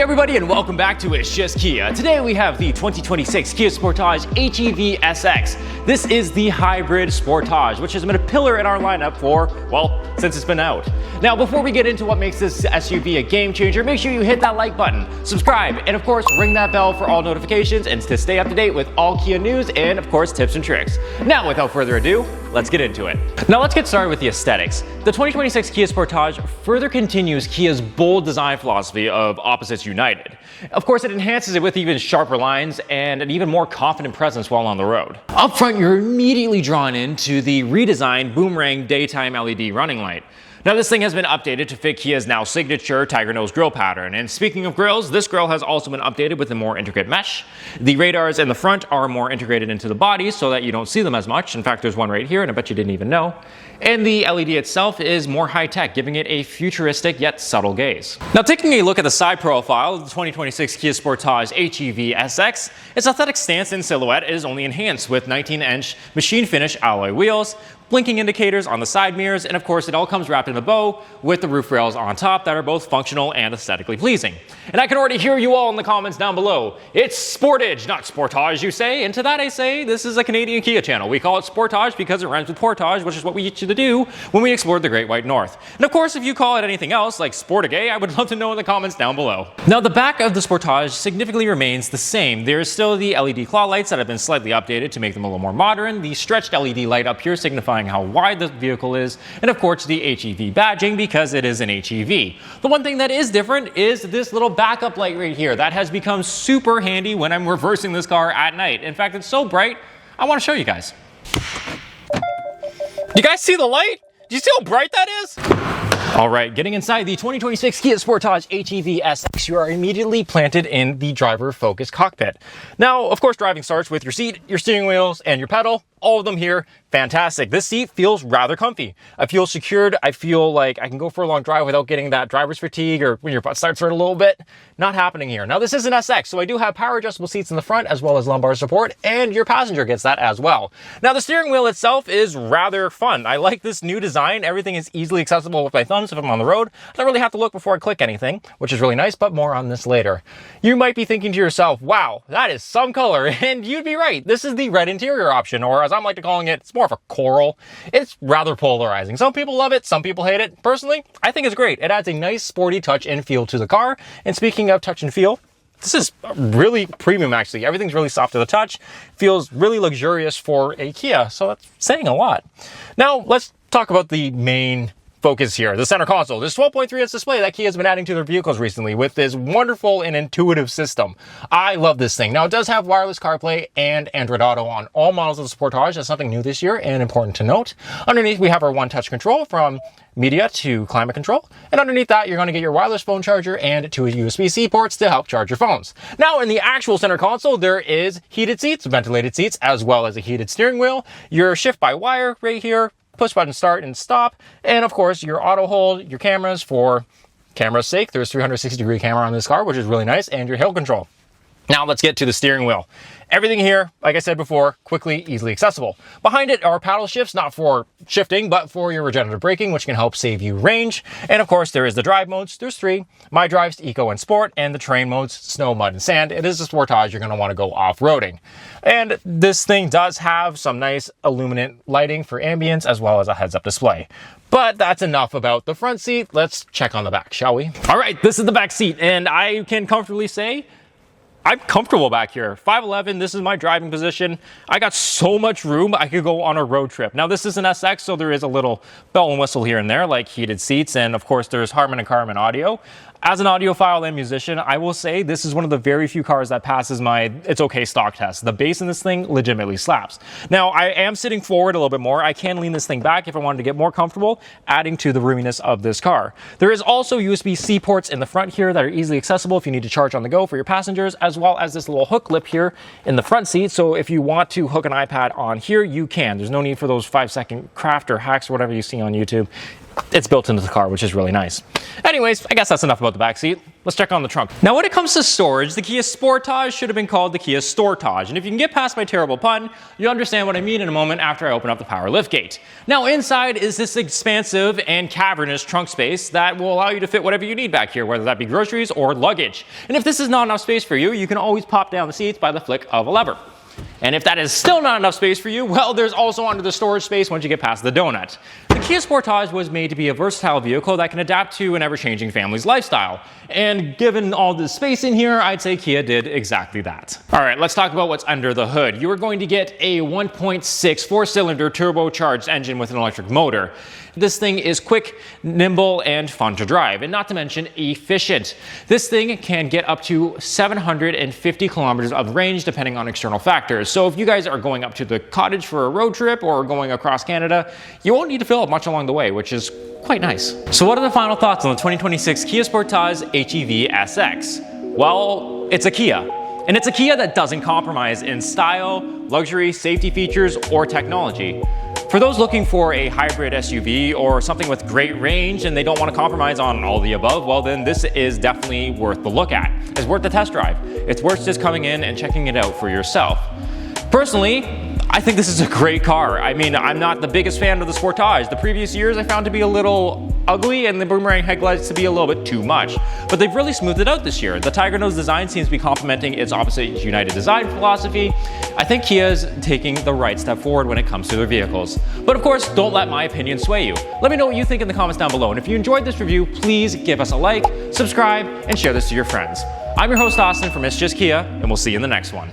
everybody, and welcome back to It's Just Kia. Today we have the 2026 Kia Sportage HEV SX. This is the hybrid Sportage, which has been a pillar in our lineup for, well, since it's been out. Now, before we get into what makes this SUV a game changer, make sure you hit that like button, subscribe, and of course, ring that bell for all notifications and to stay up to date with all Kia news and, of course, tips and tricks. Now, without further ado, let's get into it. Now, let's get started with the aesthetics. The 2026 Kia Sportage further continues Kia's bold design philosophy of opposites united. Of course, it enhances it with even sharper lines and an even more confident presence while on the road. Up front, you're immediately drawn into the redesigned Boomerang daytime LED running light. Now, this thing has been updated to fit Kia's now signature tiger nose grille pattern. And speaking of grills, this grille has also been updated with a more intricate mesh. The radars in the front are more integrated into the body so that you don't see them as much. In fact, there's one right here, and I bet you didn't even know. And the LED itself is more high-tech, giving it a futuristic yet subtle gaze. Now, taking a look at the side profile of the 2026 Kia Sportage HEV SX, its aesthetic stance and silhouette is only enhanced with 19-inch machine finish alloy wheels, blinking indicators on the side mirrors, and of course it all comes wrapped in a bow with the roof rails on top that are both functional and aesthetically pleasing. And I can already hear you all in the comments down below. It's Sportage, not Sportage, you say, and to that I say, this is a Canadian Kia channel. We call it Sportage because it rhymes with portage, which is what we used to do when we explored the Great White North. And of course, if you call it anything else, like Sportage, I would love to know in the comments down below. Now, the back of the Sportage significantly remains the same. There's still the LED claw lights that have been slightly updated to make them a little more modern, the stretched LED light up here signifying how wide the vehicle is, and of course the HEV badging because it is an HEV. The one thing that is different is this little backup light right here. That has become super handy when I'm reversing this car at night. In fact, it's so bright, I want to show you guys. You guys see the light? Do you see how bright that is? All right, getting inside the 2026 Kia Sportage HEV SX, you are immediately planted in the driver-focused cockpit. Now, of course, driving starts with your seat, your steering wheels, and your pedal. All of them here, fantastic. This seat feels rather comfy. I feel secured. I feel like I can go for a long drive without getting that driver's fatigue or when your butt starts hurt a little bit. Not happening here. Now, this is an SX, so I do have power adjustable seats in the front as well as lumbar support, and your passenger gets that as well. Now, the steering wheel itself is rather fun. I like this new design. Everything is easily accessible with my thumbs if I'm on the road. I don't really have to look before I click anything, which is really nice, but more on this later. You might be thinking to yourself, wow, that is some color, and you'd be right. This is the red interior option, or as I'm like to calling it, it's more of a coral. It's rather polarizing. Some people love it, some people hate it. Personally, I think it's great. It adds a nice sporty touch and feel to the car. And speaking of touch and feel, this is really premium actually. Everything's really soft to the touch. Feels really luxurious for a Kia, so that's saying a lot. Now, let's talk about the main focus here, the center console. This 12.3-inch display that Kia has been adding to their vehicles recently with this wonderful and intuitive system. I love this thing. Now, it does have wireless CarPlay and Android Auto on all models of the Sportage. That's something new this year and important to note. Underneath, we have our one-touch control from media to climate control. And underneath that, you're going to get your wireless phone charger and two USB-C ports to help charge your phones. Now, in the actual center console, there is heated seats, ventilated seats, as well as a heated steering wheel. Your shift-by-wire right here, push button start and stop, and of course your auto hold, your cameras for camera's sake. There's 360-degree camera on this car, which is really nice, and your hill control. Now let's get to the steering wheel. Everything here, like I said before, quickly, easily accessible. Behind it are paddle shifts, not for shifting, but for your regenerative braking, which can help save you range. And of course, there is the drive modes. There's three: My Drives, Eco, and Sport, and the terrain modes, Snow, Mud, and Sand. It is a Sportage. You're going to want to go off-roading. And this thing does have some nice illuminant lighting for ambience, as well as a heads-up display. But that's enough about the front seat. Let's check on the back, shall we? All right, this is the back seat, and I can comfortably say I'm comfortable back here. 5'11", this is my driving position. I got so much room, I could go on a road trip. Now, this is an SX, so there is a little bell and whistle here and there, like heated seats, and of course, there's Harman and Kardon audio. As an audiophile and musician, I will say this is one of the very few cars that passes my It's Okay stock test. The bass in this thing legitimately slaps. Now, I am sitting forward a little bit more. I can lean this thing back if I wanted to get more comfortable, adding to the roominess of this car. There is also USB-C ports in the front here that are easily accessible if you need to charge on the go for your passengers, as well as this little hook lip here in the front seat. So if you want to hook an iPad on here, you can. There's no need for those 5-second craft or hacks or whatever you see on YouTube. it's built into the car, which is really nice. Anyways, I guess that's enough about the back seat. Let's check on the trunk. Now, when it comes to storage, the Kia Sportage should have been called the Kia Sportage. And if you can get past my terrible pun, you'll understand what I mean in a moment after I open up the power liftgate. Now, inside is this expansive and cavernous trunk space that will allow you to fit whatever you need back here, whether that be groceries or luggage. And if this is not enough space for you, you can always pop down the seats by the flick of a lever. And if that is still not enough space for you, well, there's also under the storage space once you get past the donut. The Kia Sportage was made to be a versatile vehicle that can adapt to an ever-changing family's lifestyle. And given all the space in here, I'd say Kia did exactly that. All right, let's talk about what's under the hood. You are going to get a 1.6 four-cylinder turbocharged engine with an electric motor. This thing is quick, nimble, and fun to drive, and not to mention efficient. This thing can get up to 750 kilometers of range depending on external factors. So if you guys are going up to the cottage for a road trip or going across Canada, you won't need to fill up much along the way, which is quite nice. So what are the final thoughts on the 2026 Kia Sportage HEV SX? Well, it's a Kia. And it's a Kia that doesn't compromise in style, luxury, safety features, or technology. For those looking for a hybrid SUV or something with great range and they don't want to compromise on all the above, well then this is definitely worth the look at. It's worth the test drive. It's worth just coming in and checking it out for yourself. Personally, I think this is a great car. I mean, I'm not the biggest fan of the Sportage. The previous years I found to be a little ugly and the boomerang headlights to be a little bit too much. But they've really smoothed it out this year. The Tiger Nose design seems to be complementing its opposite United design philosophy. I think Kia's taking the right step forward when it comes to their vehicles. But of course, don't let my opinion sway you. Let me know what you think in the comments down below. And if you enjoyed this review, please give us a like, subscribe, and share this to your friends. I'm your host, Austin from It's Just Kia, and we'll see you in the next one.